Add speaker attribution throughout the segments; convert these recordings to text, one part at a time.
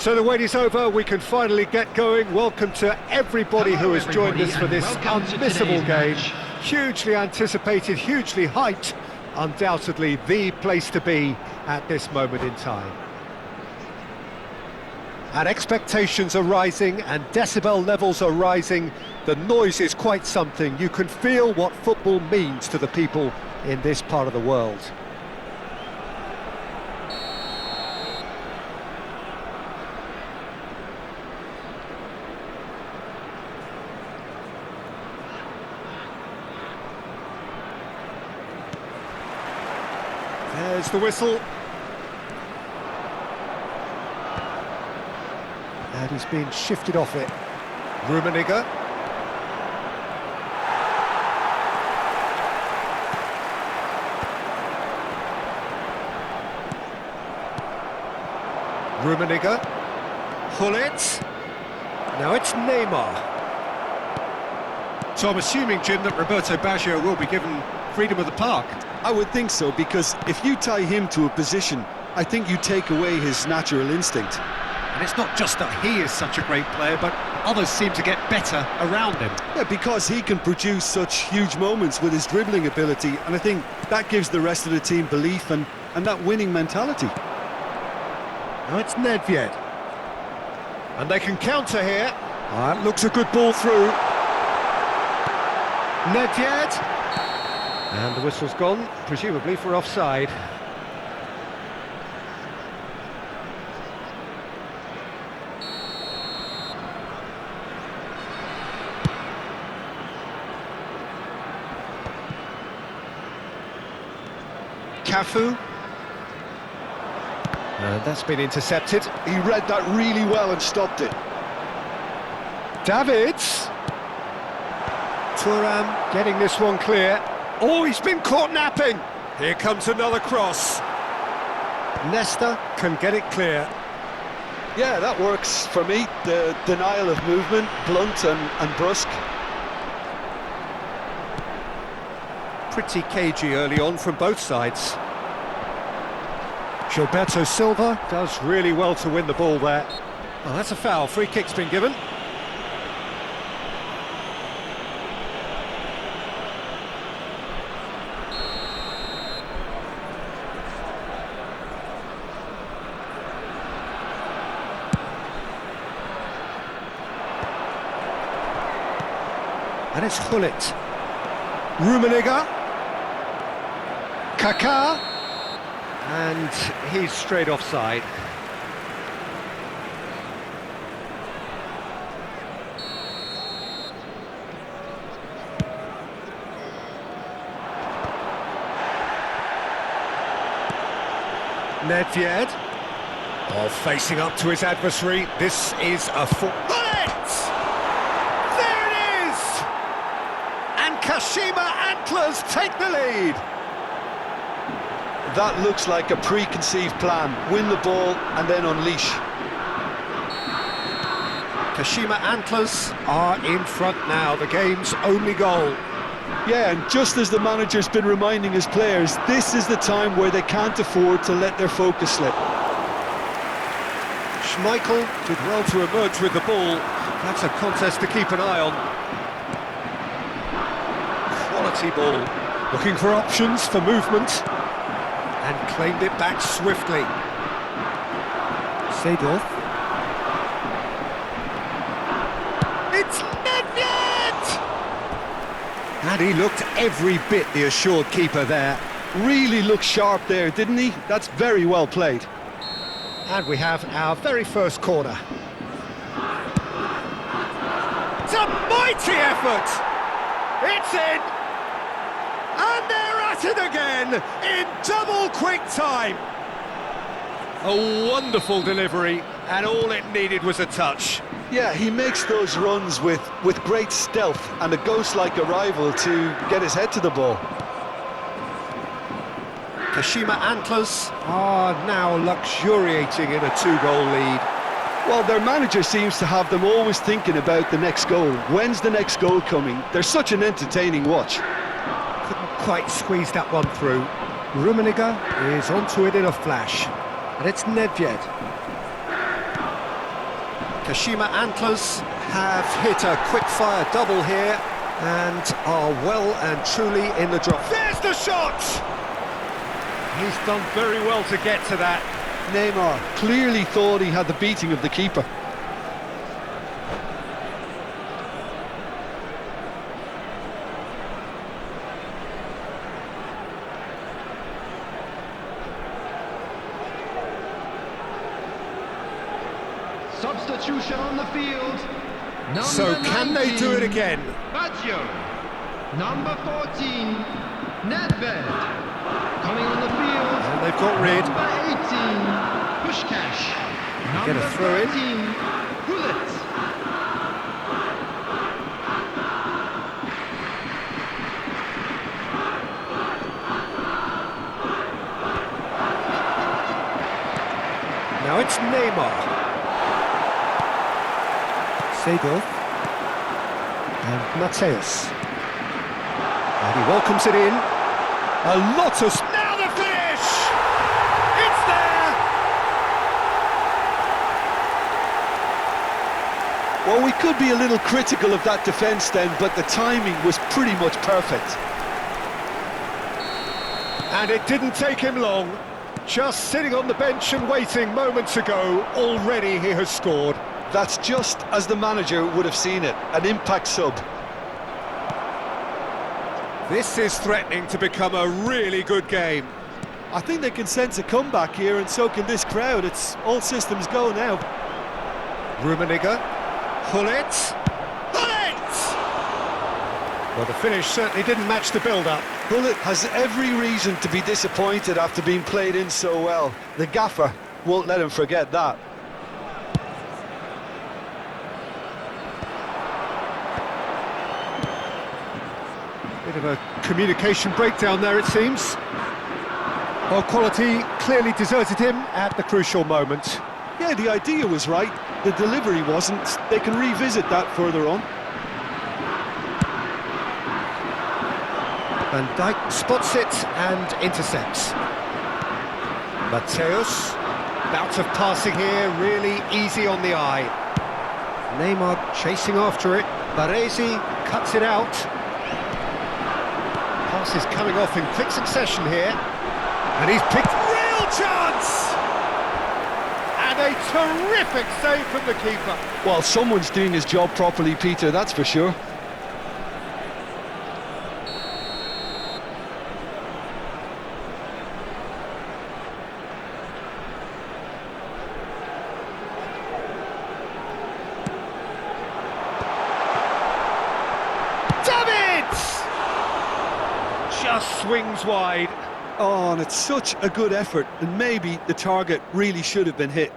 Speaker 1: So the wait is over, we can finally get going. Welcome to everybody who has joined us for this unmissable game. Hugely anticipated, hugely hyped, undoubtedly the place to be at this moment in time. And expectations are rising and decibel levels are rising. The noise is quite something. You can feel what football means to the people in this part of the world. There's the whistle. And he's been shifted off it. Rummenigge. Rummenigge. Hullet. Now it's Neymar. So I'm assuming, Jim, that Roberto Baggio will be given freedom of the park.
Speaker 2: I would think so, because if you tie him to a position, I think you take away his natural instinct.
Speaker 1: And it's not just that he is such a great player, but others seem to get better around him.
Speaker 2: Yeah, because he can produce such huge moments with his dribbling ability, and I think that gives the rest of the team belief and that winning mentality.
Speaker 1: Now it's Nedved. And they can counter here. That looks a good ball through. Nedved. And the whistle's gone, presumably for offside. Cafu. And that's been intercepted.
Speaker 2: He read that really well and stopped it.
Speaker 1: Davids. Thuram getting this one clear. Oh, he's been caught napping. Here comes another cross. Nesta can get it clear.
Speaker 2: Yeah, that works for me. The denial of movement, blunt and brusque.
Speaker 1: Pretty cagey early on from both sides. Gilberto Silva does really well to win the ball there. Oh, that's a foul. Free kick's been given. And it's Hullet. Rummenigge. Kaká. And he's straight offside. Nedved. Oh, facing up to his adversary. This is a full... Hullet! There it is! And Kashima Antlers take the lead.
Speaker 2: That looks like a preconceived plan. Win the ball and then unleash.
Speaker 1: Kashima Antlers are in front now, the game's only goal.
Speaker 2: Yeah, and just as the manager's been reminding his players, this is the time where they can't afford to let their focus slip.
Speaker 1: Schmeichel did well to emerge with the ball. That's a contest to keep an eye on. Quality ball. Looking for options for movement. And claimed it back swiftly. Seedorf. It's Nedved! And he looked every bit the assured keeper there.
Speaker 2: Really looked sharp there, didn't he? That's very well played.
Speaker 1: And we have our very first corner. It's a mighty effort! It's in! And they're at it again, in double quick time. A wonderful delivery, and all it needed was a touch.
Speaker 2: Yeah, he makes those runs with great stealth and a ghost-like arrival to get his head to the ball.
Speaker 1: Kashima Antlers are now luxuriating in a two-goal lead.
Speaker 2: Well, their manager seems to have them always thinking about the next goal. When's the next goal coming? They're such an entertaining watch.
Speaker 1: Couldn't quite squeeze that one through. Rummenigge is onto it in a flash. And it's Nedved. Kashima Antlers have hit a quick-fire double here and are well and truly in the drop. There's the shot! He's done very well to get to that.
Speaker 2: Neymar clearly thought he had the beating of the keeper.
Speaker 3: Substitution on the field.
Speaker 1: So can they do it again?
Speaker 3: Baggio. Number 14, Nedved. Coming on the field.
Speaker 1: And they've got rid.
Speaker 3: Number 18, Pushkash.
Speaker 1: Get a
Speaker 3: Number
Speaker 1: throw in.
Speaker 3: 13, Gullit.
Speaker 1: Now it's Neymar. Seedorf. And Mateus. And he welcomes it in. A lot of... Now the finish! It's there!
Speaker 2: Well, we could be a little critical of that defence then, but the timing was pretty much perfect.
Speaker 1: And it didn't take him long. Just sitting on the bench and waiting moments ago, already he has scored.
Speaker 2: That's just as the manager would have seen it, an impact sub.
Speaker 1: This is threatening to become a really good game.
Speaker 2: I think they can sense a comeback here, and so can this crowd. It's all systems go now.
Speaker 1: Rummenigge. Gullit. Gullit! Well, the finish certainly didn't match the build-up.
Speaker 2: Gullit has every reason to be disappointed after being played in so well. The gaffer won't let him forget that.
Speaker 1: Bit of a communication breakdown there, it seems. Well, quality clearly deserted him at the crucial moment.
Speaker 2: Yeah, the idea was right, the delivery wasn't. They can revisit that further on.
Speaker 1: Van Dijk spots it and intercepts. Mateus, bout of passing here, really easy on the eye. Neymar chasing after it. Baresi cuts it out. Pass is coming off in quick succession here. And he's picked... Real chance! And a terrific save from the keeper.
Speaker 2: Well, someone's doing his job properly, Peter, that's for sure.
Speaker 1: Just swings wide.
Speaker 2: Oh, and it's such a good effort, and maybe the target really should have been hit.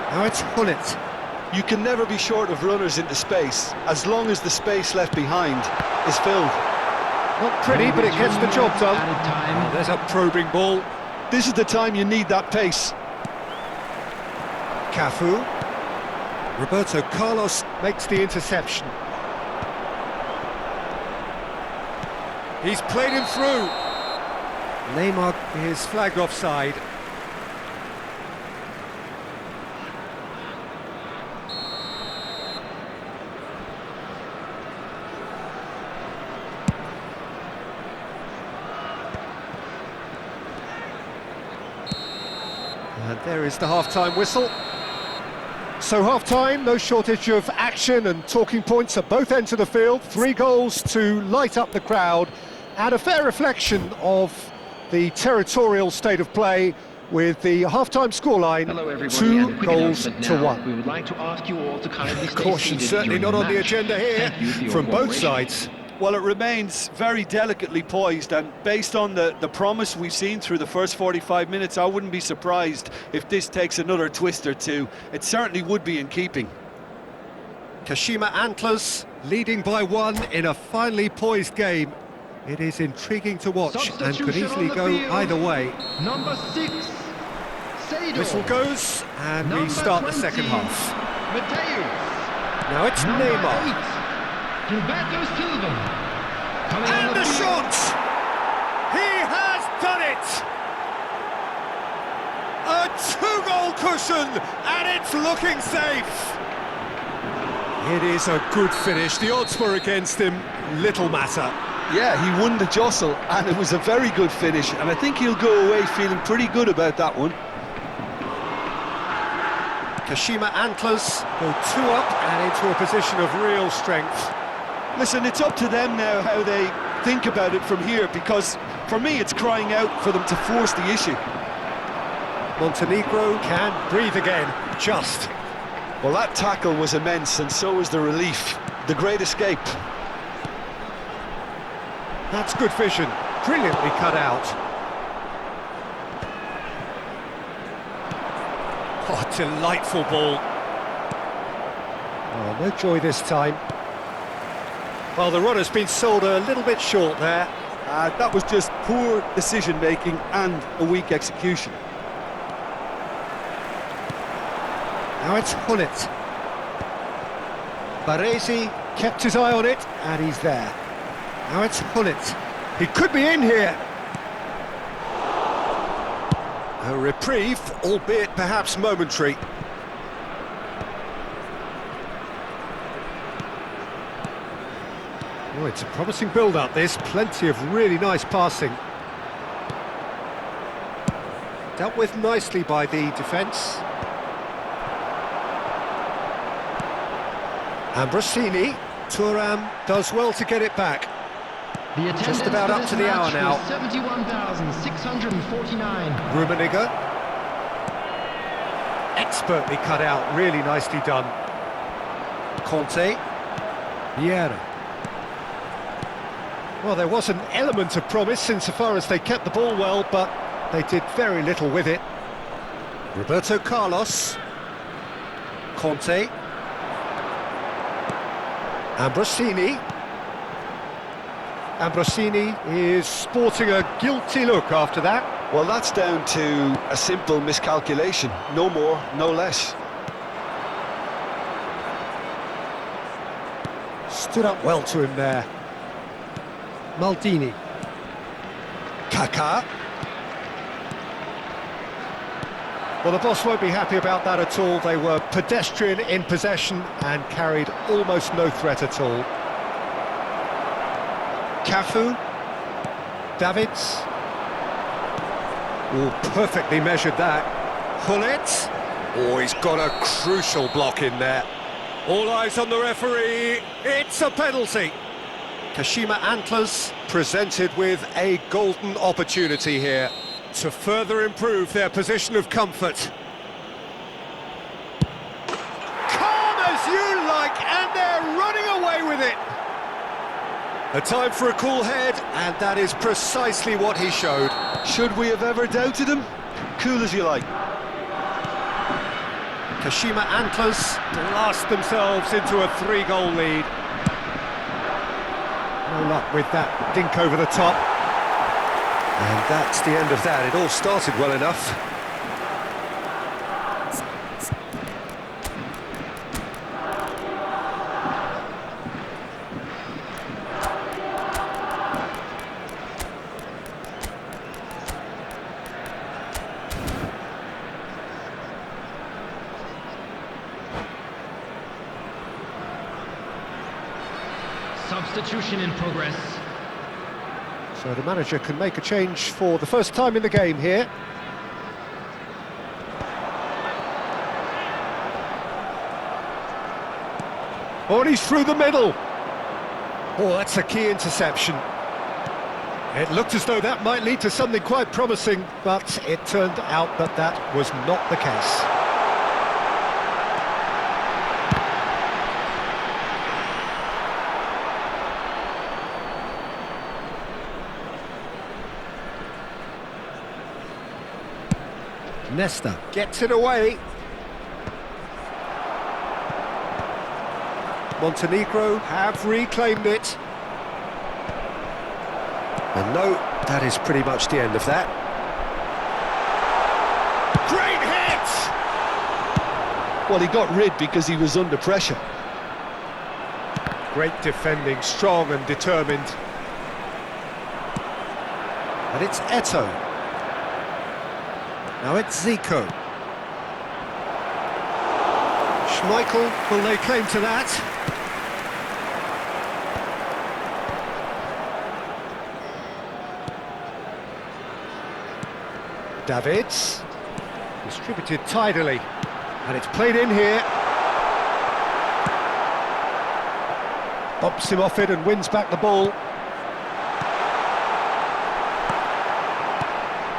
Speaker 1: Now it's Gullit.
Speaker 2: You can never be short of runners into space, as long as the space left behind is filled.
Speaker 1: Not pretty, but it gets the job done. Oh, there's a probing ball.
Speaker 2: This is the time you need that pace.
Speaker 1: Cafu. Roberto Carlos makes the interception. He's played him through. Neymar is flagged offside. And there is the half-time whistle. So half-time, no shortage of action and talking points at both ends of the field. 3 goals to light up the crowd, and a fair reflection of the territorial state of play, with the half-time scoreline 2 goals to 1.
Speaker 3: We would like to ask you all to kindly stay
Speaker 1: Caution
Speaker 3: seated
Speaker 1: certainly
Speaker 3: during
Speaker 1: not on the
Speaker 3: match.
Speaker 1: agenda here
Speaker 3: Thank you for your
Speaker 1: from both
Speaker 3: cooperation.
Speaker 1: sides.
Speaker 2: Well, it remains very delicately poised, and based on the promise we've seen through the first 45 minutes, I wouldn't be surprised if this takes another twist or two. It certainly would be in keeping.
Speaker 1: Kashima Antlers leading by 1 in a finely poised game. It is intriguing to watch and could
Speaker 3: Substitution
Speaker 1: easily
Speaker 3: on the
Speaker 1: go
Speaker 3: field.
Speaker 1: either way.
Speaker 3: Number 6, Seedorf.
Speaker 1: Whistle goes, and we
Speaker 3: Number
Speaker 1: start the
Speaker 3: 20,
Speaker 1: second half.
Speaker 3: Mateus.
Speaker 1: Now it's
Speaker 3: Number
Speaker 1: Neymar.
Speaker 3: 8, Gilberto Silva. Coming on
Speaker 1: And
Speaker 3: the
Speaker 1: the
Speaker 3: field.
Speaker 1: shot! He has done it! A two-goal cushion, and it's looking safe. It is a good finish. The odds were against him. Little matter.
Speaker 2: Yeah, he won the jostle, and it was a very good finish, and I think he'll go away feeling pretty good about that one.
Speaker 1: Kashima Antlers go 2 up and into a position of real strength.
Speaker 2: Listen, it's up to them now how they think about it from here, because for me it's crying out for them to force the issue.
Speaker 1: Montenegro can breathe again, just.
Speaker 2: Well, that tackle was immense, and so was the relief. The great escape.
Speaker 1: That's good vision, brilliantly cut out. Oh, delightful ball. Oh, no joy this time. Well, the runner's been sold a little bit short there.
Speaker 2: That was just poor decision-making and a weak execution.
Speaker 1: Now it's Hullet. Baresi kept his eye on it, and he's there. Now it's Hullet. He could be in here. A reprieve, albeit perhaps momentary. Oh, it's a promising build-up, this. Plenty of really nice passing. Dealt with nicely by the defence. Ambrosini. Thuram does well to get it back.
Speaker 3: The
Speaker 1: Just
Speaker 3: attendance
Speaker 1: about
Speaker 3: for
Speaker 1: up
Speaker 3: this
Speaker 1: to the hour
Speaker 3: match
Speaker 1: now.
Speaker 3: was 71,649.
Speaker 1: Rummenigge. Expertly cut out, really nicely done. Conte. Vieira. Well, there was an element of promise insofar as they kept the ball well, but they did very little with it. Roberto Carlos. Conte. Ambrosini. Ambrosini is sporting a guilty look after that.
Speaker 2: Well, that's down to a simple miscalculation. No more, no less.
Speaker 1: Stood up well to him there. Maldini. Kaká. Well, the boss won't be happy about that at all. They were pedestrian in possession and carried almost no threat at all. Cafu. Davids. Oh, perfectly measured that. Hullet. Oh, he's got a crucial block in there. All eyes on the referee. It's a penalty. Kashima Antlers presented with a golden opportunity here to further improve their position of comfort. Calm as you like, and they're running away with it. A time for a cool head, and that is precisely what he showed.
Speaker 2: Should we have ever doubted him? Cool as you like.
Speaker 1: Kashima Antlers blast themselves into a 3-goal lead. No luck with that dink over the top. And that's the end of that. It all started well enough.
Speaker 3: Substitution in progress.
Speaker 1: So the manager can make a change for the first time in the game here. Oh, and he's through the middle. Oh, that's a key interception. It looked as though that might lead to something quite promising, but it turned out that that was not the case. Nesta gets it away. Montenegro have reclaimed it. And no, that is pretty much the end of that. Great hit!
Speaker 2: Well, he got rid because he was under pressure.
Speaker 1: Great defending, strong and determined. And it's Eto. Now it's Zico. Schmeichel will lay claim to that. Davids. Distributed tidily. And it's played in here. Bumps him off it and wins back the ball.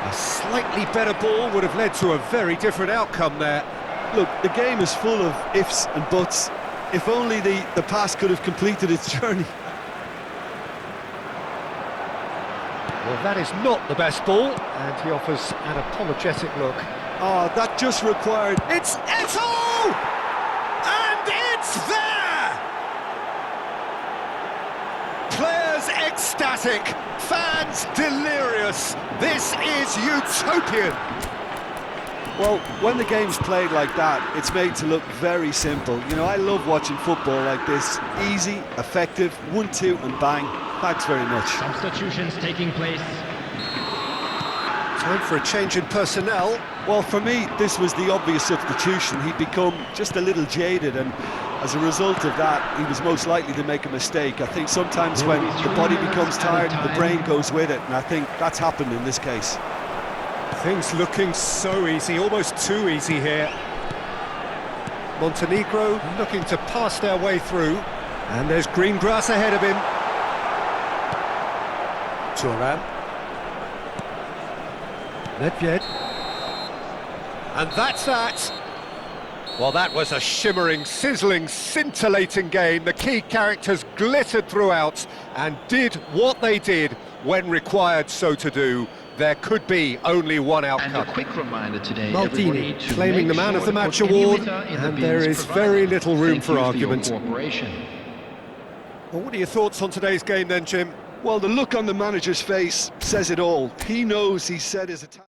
Speaker 1: A slightly better ball would have led to a very different outcome there.
Speaker 2: Look, the game is full of ifs and buts. If only the pass could have completed its journey.
Speaker 1: Well, that is not the best ball, and he offers an apologetic look.
Speaker 2: Oh, that just required...
Speaker 1: It's Eto! And it's there! Players ecstatic, fans delirious. This is utopian.
Speaker 2: Well, when the game's played like that, it's made to look very simple. You know, I love watching football like this. Easy, effective, 1-2 and bang. Thanks very much.
Speaker 3: Substitutions taking place.
Speaker 1: Time for a change in personnel.
Speaker 2: Well, for me, this was the obvious substitution. He'd become just a little jaded, and as a result of that, he was most likely to make a mistake. I think sometimes when the body becomes tired, the brain goes with it, and I think that's happened in this case.
Speaker 1: Things looking so easy, almost too easy here. Montenegro looking to pass their way through, and there's green grass ahead of him. Thuram. Nedved. And that's that. Well, that was a shimmering, sizzling, scintillating game. The key characters glittered throughout and did what they did when required so to do. There could be only one outcome.
Speaker 3: And a quick reminder today,
Speaker 1: Maldini claiming the Man of the Match award, and there is very little room for argument. Well, what are your thoughts on today's game then, Jim?
Speaker 2: Well, the look on the manager's face says it all. He knows he set his attack.